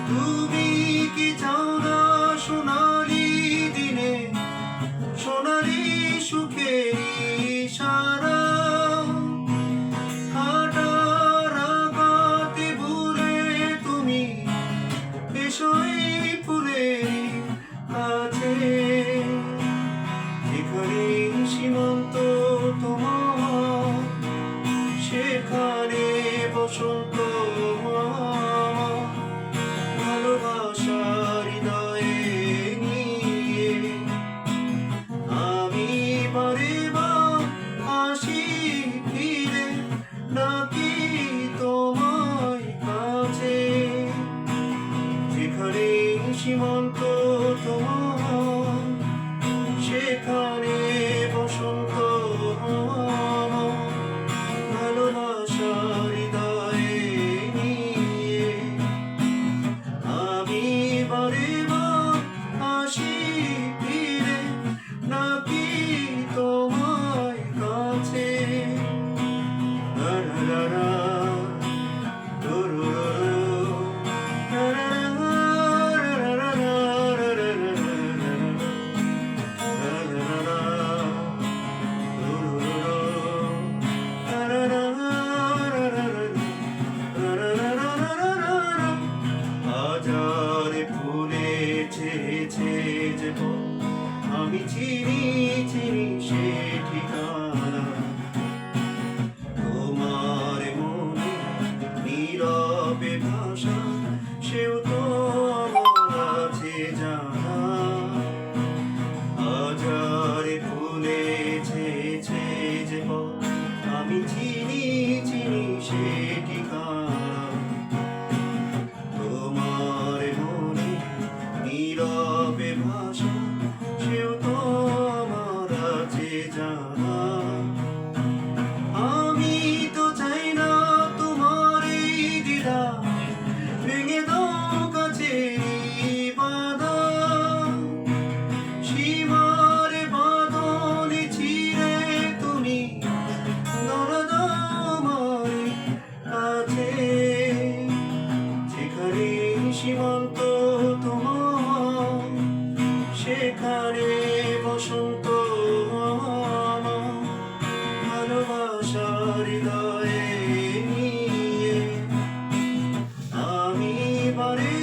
তুমি কি চাও না সোনালি দিনে সোনালি সুখের ইশারা? হাঁটার আঘাতে ভুলে তুমি এসো এই ফুলের কাছে, যেখানে সীমান্ত তোমার সেখানে বসন্ত ভালোবাসার হৃদয়ে নিয়ে আমি বারে বার আসি ফিরে ডাকি তোমায় কাছে, যেখানে সীমান্ত তোমার সেখানে বসন্ত ভালোবাসার হৃদয়ে নিয়ে আমি বারে বার আসি ফিরে ডাকি তোমায় কাছে। হাজারে ফুলে ছেয়েছে যে আমি চিনি চিনি সে ঠিকানা, তোমার মনে নীরবে ভাষা সেও তো আমার আছে জানা। হাজারে ফুলে ছেয়েছে যে আমি চিনি চিনি সে ঠিকানা, তোমার মনে নীরবে ভাষা সেও তো আমার আছে জানা। আমি তো চাই না তোমার এই দ্বিধা ভেঙে দাও কাছেরই বাঁধা, সীমার বাঁধনে ছিঁড়ে তুমি ধরা দাও আমার কাছে, যেখানে সীমান্ত তোমার সেখানে বসন্ত ভালোবাসার হৃদয়ে নিয়ে আমি বারে